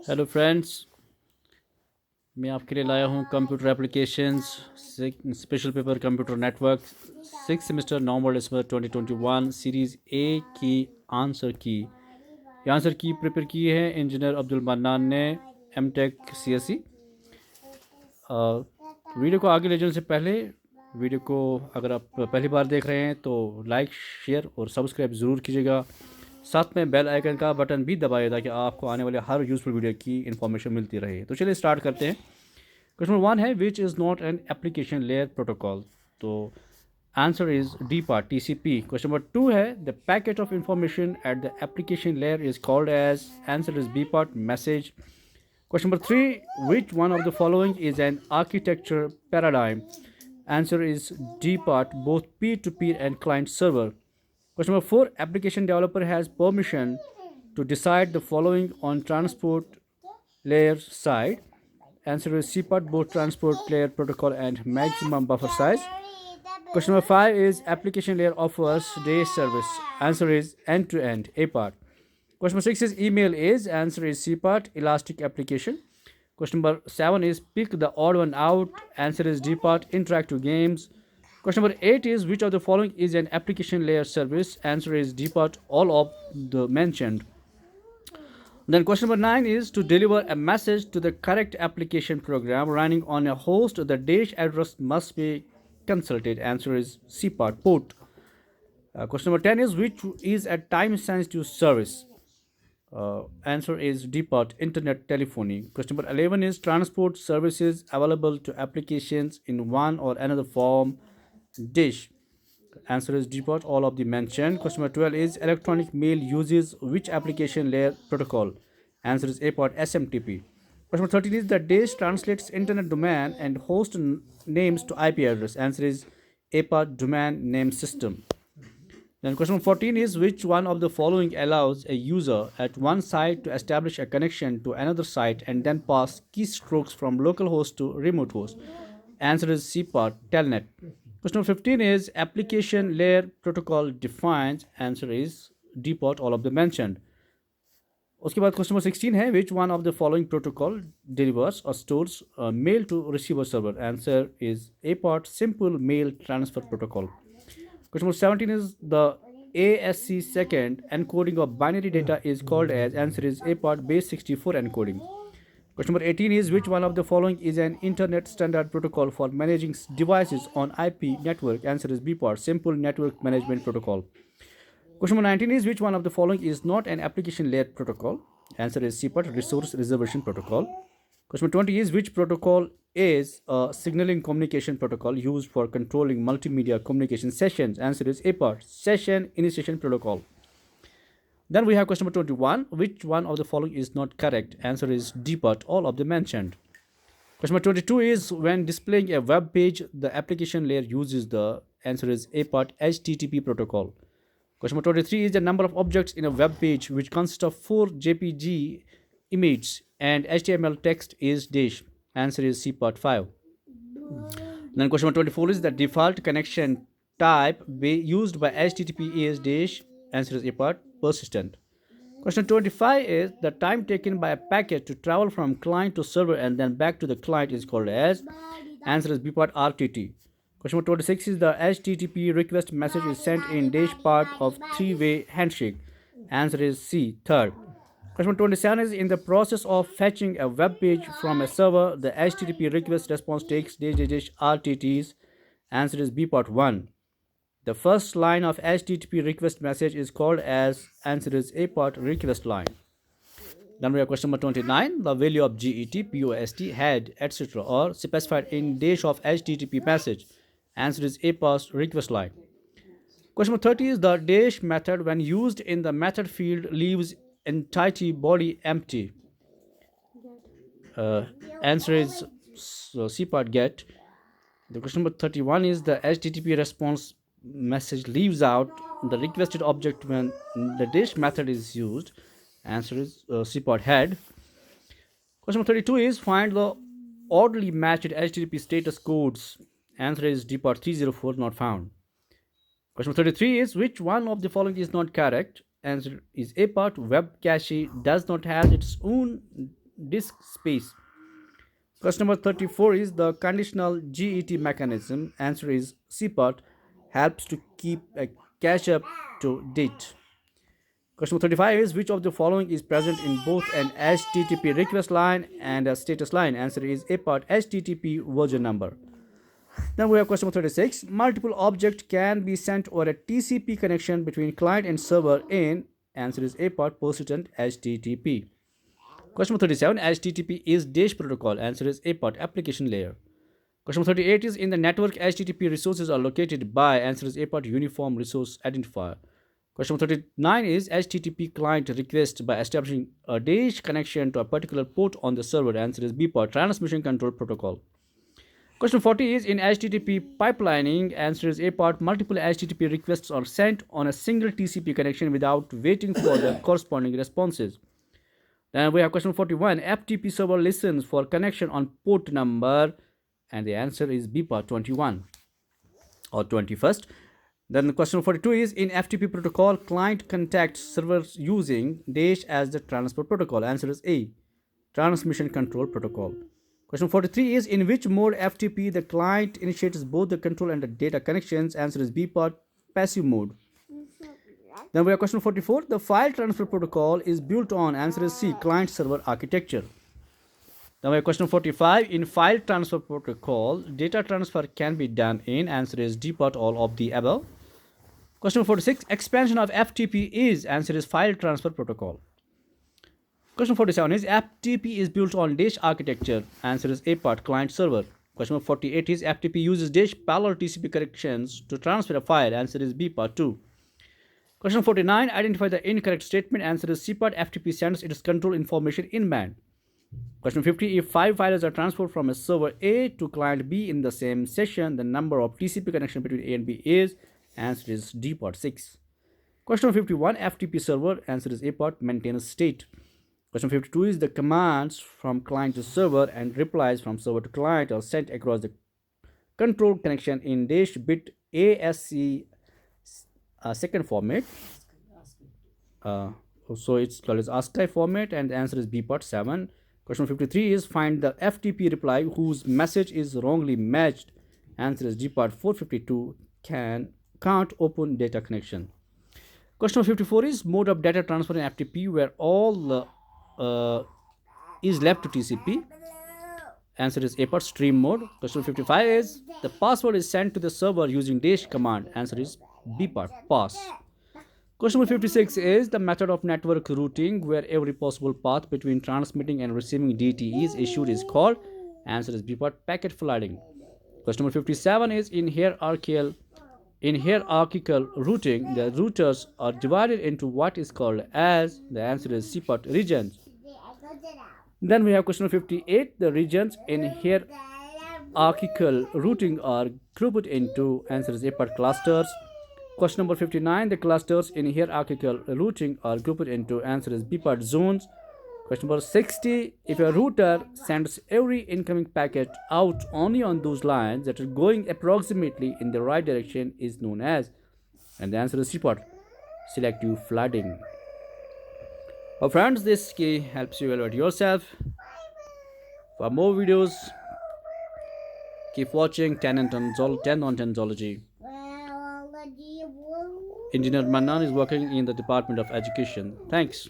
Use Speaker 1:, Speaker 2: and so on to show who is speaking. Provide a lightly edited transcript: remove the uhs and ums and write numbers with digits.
Speaker 1: Hello friends, मैं आपके लिए लाया हूँ computer applications special paper computer network 6 semester नवंबर दिसंबर 2021 सीरीज़ ए की आंसर की। ये आंसर की प्रिपेयर की है इंजीनियर अब्दुल मन्नान ने, M tech C S C. Video को आगे ले जाने से पहले, वीडियो को अगर आप पहली बार देख रहे हैं तो लाइक, शेयर और सब्सक्राइब ज़रूर कीजिएगा। साथ में बेल आइकन का बटन भी दबाइए ताकि आपको आने वाले हर यूज़फुल वीडियो की इन्फॉर्मेशन मिलती रहे। तो चलिए स्टार्ट करते हैं। क्वेश्चन नंबर 1 है which is not an application layer protocol. तो answer is D part TCP। Question number 2 है the packet of information at the application layer is called as. Answer is B part message. Question number 3, which one of the following is an architecture paradigm? Answer is D part, both peer-to-peer and client server. Question number 4, application developer has permission to decide the following on transport layer side. Answer is C part, both transport layer protocol and maximum buffer size. Question number 5 is application layer offers day service. Answer is end-to-end, A part. Question number 6 is email is. Answer is C part, elastic application. Question number 7 is pick the odd one out. Answer is D part, interactive games. Question number 8 is which of the following is an application layer service. Answer is D part, all of the mentioned. Then question number 9 is to deliver a message to the correct application program running on a host, the dash address must be consulted. Answer is C part, port. Question number 10 is which is a time sensitive service. Answer is D part, internet telephony. Question number 11 is transport services available to applications in one or another form. Dish. Answer is D part, all of the mentioned. Question number 12 is electronic mail uses which application layer protocol. Answer is A part, SMTP. Question number 13 is the dish translates internet domain and host names to IP address. Answer is A part, domain name system. Then question number 14 is which one of the following allows a user at one site to establish a connection to another site and then pass keystrokes from local host to remote host. Answer is C part, telnet. Question number 15 is application layer protocol defines. Answer is D part, all of the mentioned. उसके बाद question number 16 है which one of the following protocol delivers और stores mail to receiver server. Answer is A part, simple mail transfer protocol. Question number 17 is the ASC second encoding of binary data is called as. Answer is A part, base 64 encoding. Question number 18 is which one of the following is an internet standard protocol for managing devices on IP network. Answer is B part, simple network management protocol. Question number 19 is which one of the following is not an application layer protocol. Answer is C part, resource reservation protocol. Question number 20 is which protocol is a signaling communication protocol used for controlling multimedia communication sessions. Answer is A part, session initiation protocol. Then we have question number 21, which one of the following is not correct. Answer is D part, all of the mentioned. Question number 22 is when displaying a web page the application layer uses the. Answer is A part, HTTP protocol. Question number 23 is the number of objects in a web page which consists of 4 JPG images and HTML text is dash. Answer is C part 5. Then question number 24 is the default connection type used by HTTP is dash. Answer is A part, persistent. Question 25 is the time taken by a packet to travel from client to server and then back to the client is called as. Answer is B part, RTT. Question number 26 is the HTTP request message is sent in dash part of three-way handshake. Answer is C, third. Question number 27 is in the process of fetching a web page from a server, the HTTP request response takes dash dash dash RTTs. Answer is B part 1. The first line of HTTP request message is called as. Answer is A part, request line. Then we have question number 29. The value of GET, POST, head, etc. are specified in dash of HTTP message. Answer is A part, request line. Question number 30 is the dash method when used in the method field leaves entity body empty. Answer is C part, get. The question number 31 is the HTTP response message leaves out the requested object when the dash method is used. Answer is C part, head. Question number 32 is find the oddly matched HTTP status codes. Answer is D part, 304 not found. Question number 33 is which one of the following is not correct. Answer is A part, web cache does not have its own disk space. Question number 34 is the conditional GET mechanism. Answer is C part helps to keep a catch up to date. Question 35 is which of the following is present in both an HTTP request line and a status line? Answer is A part HTTP version number. Then we have question number 36. Multiple objects can be sent over a TCP connection between client and server in. Answer is A part persistent HTTP. Question number 37. HTTP is DASH protocol. Answer is A part application layer. Question number 38 is in the network HTTP resources are located by. Answer is A part uniform resource identifier. Question number 39 is HTTP client request by establishing a DASH connection to a particular port on the server. Answer is B part transmission control protocol. Question 40 is in HTTP pipelining. Answer is A part multiple HTTP requests are sent on a single TCP connection without waiting for the corresponding responses. Then we have question 41. FTP server listens for connection on port number, and the answer is B part 21 or 21st. Then question 42 is in FTP protocol, client contacts servers using DASH as the transfer protocol. Answer is A, transmission control protocol. Question 43 is in which mode FTP the client initiates both the control and the data connections. Answer is B part passive mode. Then we have question 44. The file transfer protocol is built on. Answer is C, client server architecture. Then we have question 45. In file transfer protocol, data transfer can be done in. Answer is D part all of the above. Question 46. Expansion of FTP is. Answer is file transfer protocol. Question 47 is FTP is built on DASH architecture. Answer is A part client server. Question 48 is FTP uses DASH parallel TCP connections to transfer a file. Answer is B part 2. Question 49. Identify the incorrect statement. Answer is C part FTP sends its control information in band. Question 50. If 5 files are transferred from a server A to client B in the same session, the number of TCP connection between A and B is. Answer is D part 6. Question 51. FTP server. Answer is A part maintains state. Question 52 is the commands from client to server and replies from server to client are sent across the control connection in DASH bit ASCII second format. So it's called as ASCII format, and the answer is B part 7. Question 53 is find the FTP reply whose message is wrongly matched. Answer is D part 452 can't open data connection. Question 54 is mode of data transfer in FTP where all is left to TCP. Answer is A part stream mode. Question 55 is the password is sent to the server using DASH command. Answer is B part pass. Question number 56 is the method of network routing where every possible path between transmitting and receiving DT is issued is called. Answer is B part packet flooding. Question number 57 is in hierarchical routing, the routers are divided into what is called as. The answer is C part regions. Then we have question number 58. The regions in hierarchical routing are grouped into. Answer is A part clusters. Question number 59. The clusters in hierarchical routing are grouped into. Answer is B part zones. Question number 60. If a router sends every incoming packet out only on those lines that are going approximately in the right direction is known as. And the answer is C part selective flooding. Well, friends, this key helps you evaluate yourself. For more videos, keep watching 10 on 10 zoology. Engineer Manan is working in the Department of Education. Thanks.